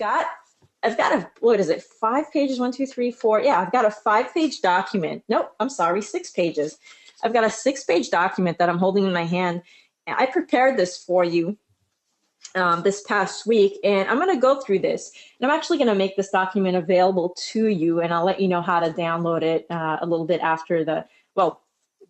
I've got a, what is it, 5 pages, 1, 2, 3, 4. Yeah, I've got a 5-page document. Nope, I'm sorry, 6 pages. I've got a 6-page document that I'm holding in my hand. I prepared this for you this past week, and I'm going to go through this. And I'm actually going to make this document available to you, and I'll let you know how to download it a little bit after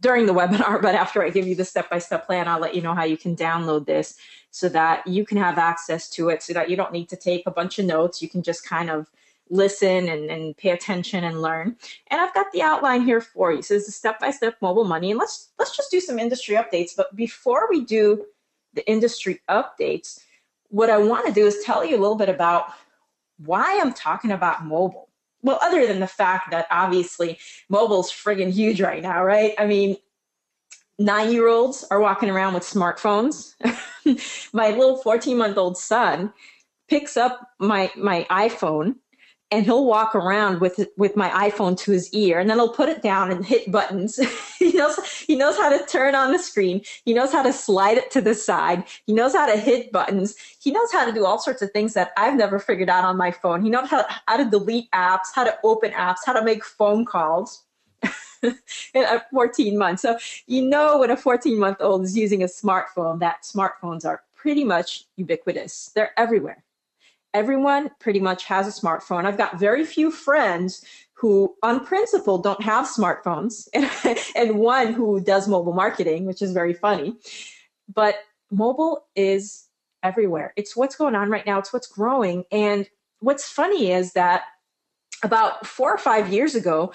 during the webinar, but after I give you the step-by-step plan, I'll let you know how you can download this so that you can have access to it, so that you don't need to take a bunch of notes. You can just kind of listen and pay attention and learn. And I've got the outline here for you. So this is step-by-step mobile money. And let's just do some industry updates. But before we do the industry updates, what I want to do is tell you a little bit about why I'm talking about mobile. Well, other than the fact that obviously mobile's friggin' huge right now, right? I mean, 9-year-olds are walking around with smartphones. My little 14-month-old son picks up my iPhone, and he'll walk around with my iPhone to his ear, and then he'll put it down and hit buttons. He knows how to turn on the screen. He knows how to slide it to the side. He knows how to hit buttons. He knows how to do all sorts of things that I've never figured out on my phone. He knows how to delete apps, how to open apps, how to make phone calls. At 14 months. So when a 14-month-old is using a smartphone, that smartphones are pretty much ubiquitous. They're everywhere. Everyone pretty much has a smartphone. I've got very few friends who, on principle, don't have smartphones, and one who does mobile marketing, which is very funny. But mobile is everywhere. It's what's going on right now. It's what's growing. And what's funny is that about 4 or 5 years ago,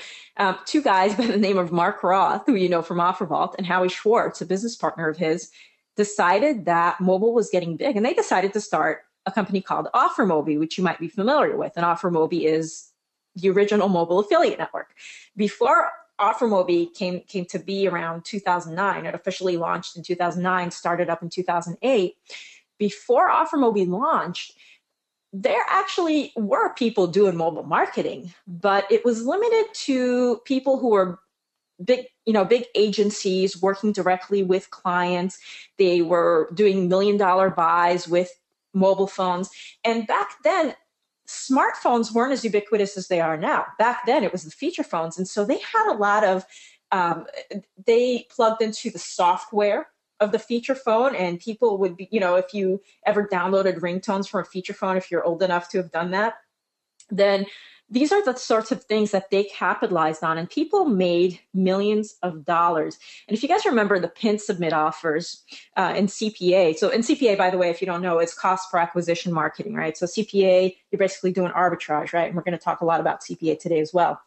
2 guys by the name of Mark Roth, who you know from OfferVault, and Howie Schwartz, a business partner of his, decided that mobile was getting big, and they decided to start a company called OfferMobi, which you might be familiar with. And OfferMobi is the original mobile affiliate network. Before OfferMobi came to be around 2009, it officially launched in 2009, started up in 2008. Before OfferMobi launched, there actually were people doing mobile marketing, but it was limited to people who were big agencies working directly with clients. They were doing $1 million buys with mobile phones. And back then, smartphones weren't as ubiquitous as they are now. Back then, it was the feature phones. And so they had a lot of, they plugged into the software of the feature phone, and people would be, if you ever downloaded ringtones from a feature phone, if you're old enough to have done that, then these are the sorts of things that they capitalized on, and people made millions of dollars. And if you guys remember the pin submit offers in CPA, so in CPA, by the way, if you don't know, it's cost per acquisition marketing, right? So CPA, you're basically doing arbitrage, right? And we're going to talk a lot about CPA today as well.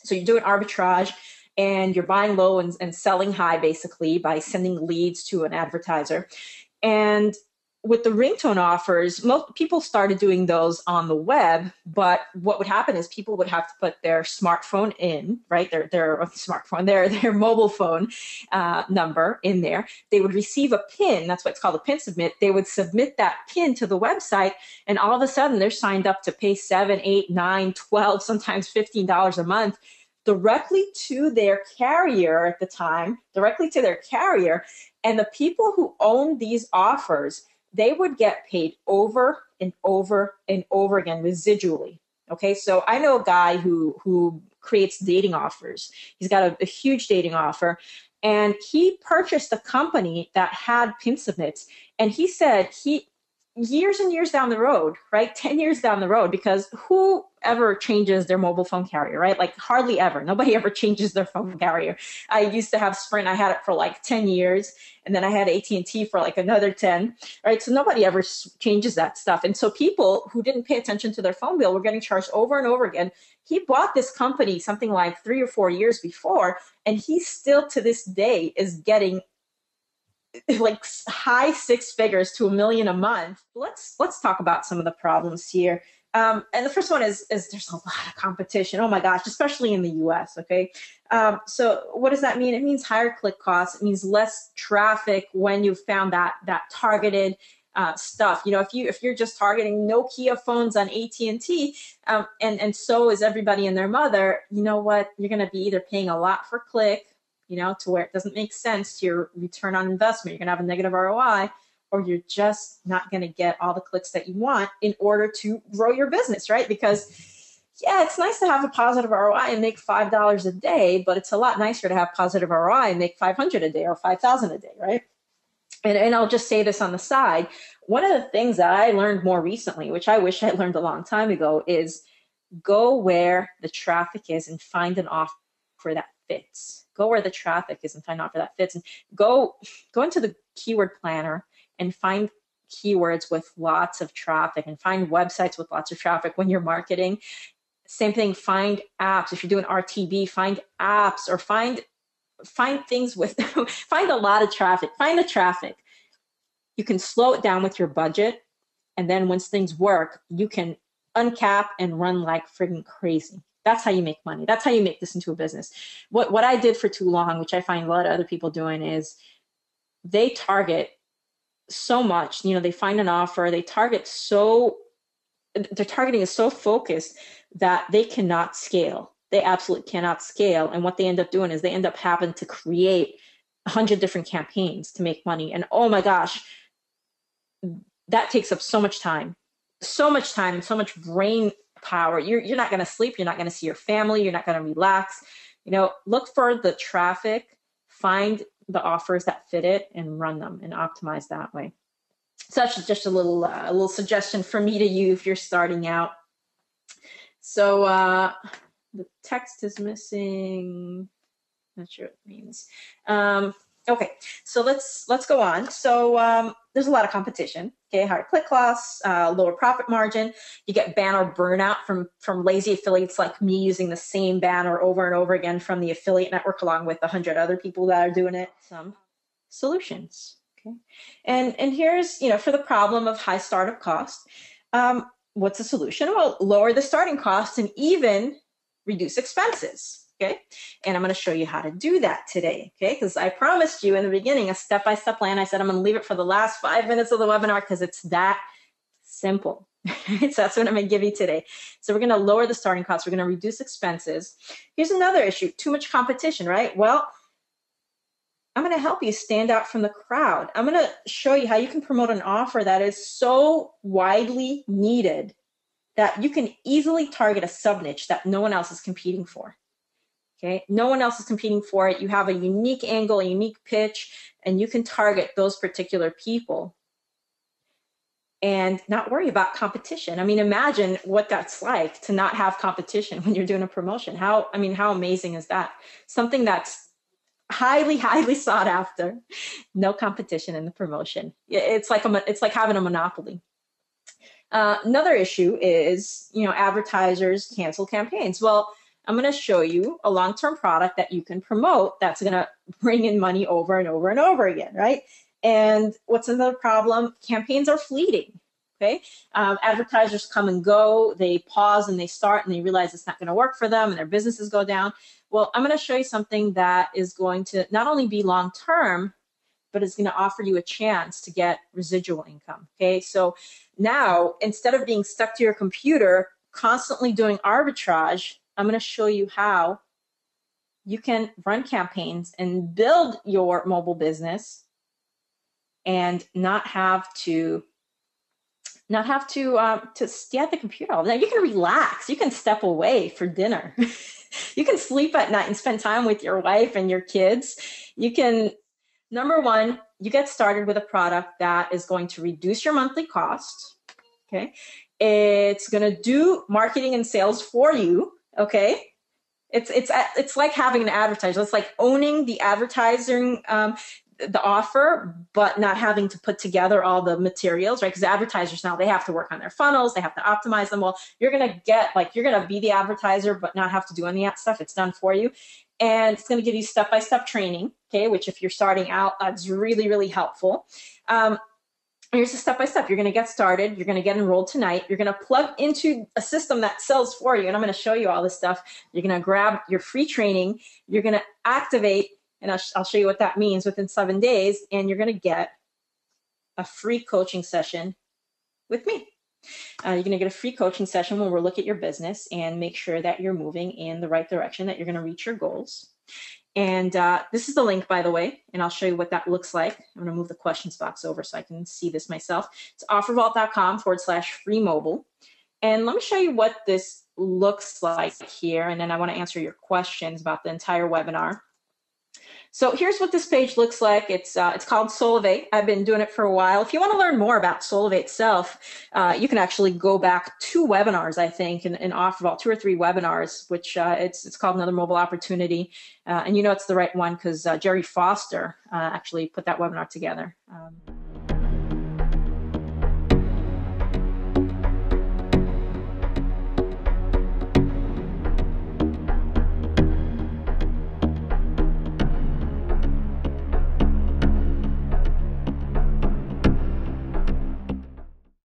So you're doing arbitrage, and you're buying low and selling high, basically, by sending leads to an advertiser. And with the ringtone offers, most people started doing those on the web, but what would happen is people would have to put their smartphone in, right? Their mobile phone number in there. They would receive a pin. That's what's called a pin submit. They would submit that pin to the website, and all of a sudden they're signed up to pay $7, $8, $9, $12, sometimes $15 a month directly to their carrier at the time, and the people who owned these offers, they would get paid over and over and over again residually. Okay, so I know a guy who creates dating offers. He's got a huge dating offer, and he purchased a company that had pin submits, and he said years and years down the road, right? 10 years down the road, because who ever changes their mobile phone carrier, right? Like hardly ever. Nobody ever changes their phone carrier. I used to have Sprint. I had it for like 10 years. And then I had AT&T for like another 10, right? So nobody ever changes that stuff. And so people who didn't pay attention to their phone bill were getting charged over and over again. He bought this company something like 3 or 4 years before, and he still to this day is getting like high 6 figures to $1 million a month. Let's talk about some of the problems here. And the first one is there's a lot of competition. Oh my gosh, especially in the US. Okay. So what does that mean? It means higher click costs. It means less traffic when you've found that targeted stuff. If you're just targeting Nokia phones on AT&T, and so is everybody and their mother, you know what? You're going to be either paying a lot for click, to where it doesn't make sense to your return on investment. You're going to have a negative ROI, or you're just not going to get all the clicks that you want in order to grow your business, right? Because yeah, it's nice to have a positive ROI and make $5 a day, but it's a lot nicer to have positive ROI and make 500 a day or 5,000 a day, right? And I'll just say this on the side. One of the things that I learned more recently, which I wish I learned a long time ago, is go where the traffic is and find an offer that fits. Go where the traffic is and find an offer that fits. And go into the keyword planner and find keywords with lots of traffic and find websites with lots of traffic when you're marketing. Same thing, find apps. If you're doing RTB, find apps or find things with, find a lot of traffic, find the traffic. You can slow it down with your budget. And then once things work, you can uncap and run like friggin' crazy. That's how you make money. That's how you make this into a business. What I did for too long, which I find a lot of other people doing, is they target so much. You know, they find an offer, they target so, their targeting is so focused that they cannot scale. They absolutely cannot scale. And what they end up doing is they end up having to create 100 different campaigns to make money. And oh my gosh, that takes up so much time and so much brain power. You're not going to sleep. You're not going to see your family. You're not going to relax. You know, look for the traffic, find the offers that fit it and run them and optimize that way. So that's just a little suggestion for me to you if you're starting out. So the text is missing. Not sure what it means. Okay, so let's go on. So there's a lot of competition. Okay, higher click loss, lower profit margin. You get banner burnout from lazy affiliates like me using the same banner over and over again from the affiliate network, along with 100 other people that are doing it. Some solutions. Okay, and here's, you know, for the problem of high startup cost. What's the solution? Well, lower the starting costs and even reduce expenses. Okay, and I'm going to show you how to do that today. Okay, because I promised you in the beginning a step-by-step plan. I said I'm going to leave it for the last 5 minutes of the webinar because it's that simple. So that's what I'm going to give you today. So we're going to lower the starting costs. We're going to reduce expenses. Here's another issue: too much competition, right? Well, I'm going to help you stand out from the crowd. I'm going to show you how you can promote an offer that is so widely needed that you can easily target a sub-niche that no one else is competing for. Okay, no one else is competing for it. You have a unique angle, a unique pitch, and you can target those particular people and not worry about competition. I mean, imagine what that's like to not have competition when you're doing a promotion. How amazing is that? Something that's highly, highly sought after. No competition in the promotion. It's like having a monopoly. Another issue is, you know, advertisers cancel campaigns. Well, I'm going to show you a long-term product that you can promote that's going to bring in money over and over and over again, right? And what's another problem? Campaigns are fleeting, okay? Advertisers come and go, they pause and they start and they realize it's not going to work for them and their businesses go down. Well, I'm going to show you something that is going to not only be long-term, but it's going to offer you a chance to get residual income, okay? So now, instead of being stuck to your computer, constantly doing arbitrage, I'm going to show you how you can run campaigns and build your mobile business and not have to stay at the computer all day. You can relax. You can step away for dinner. You can sleep at night and spend time with your wife and your kids. You can, number one, you get started with a product that is going to reduce your monthly cost. Okay, it's going to do marketing and sales for you. Okay, it's like having an advertiser. It's like owning the advertising, the offer, but not having to put together all the materials, right? Because advertisers now, they have to work on their funnels, they have to optimize them. Well, you're going to be the advertiser, but not have to do any of that stuff. It's done for you. And it's going to give you step-by-step training, okay, which if you're starting out, that's really, really helpful. Here's the step-by-step. You're going to get started. You're going to get enrolled tonight. You're going to plug into a system that sells for you. And I'm going to show you all this stuff. You're going to grab your free training. You're going to activate, and I'll show you what that means within 7 days. And you're going to get a free coaching session with me. You're going to get a free coaching session where we'll look at your business and make sure that you're moving in the right direction, that you're going to reach your goals. And this is the link, by the way, and I'll show you what that looks like. I'm going to move the questions box over so I can see this myself. It's offervault.com/free mobile. And let me show you what this looks like here, and then I want to answer your questions about the entire webinar. So here's what this page looks like. It's called Solivate. I've been doing it for a while. If you want to learn more about Solivate itself, you can actually go back 2 webinars, I think, in OfferVault, 2 or 3 webinars, which it's called Another Mobile Opportunity. And you know it's the right one because Jerry Foster actually put that webinar together.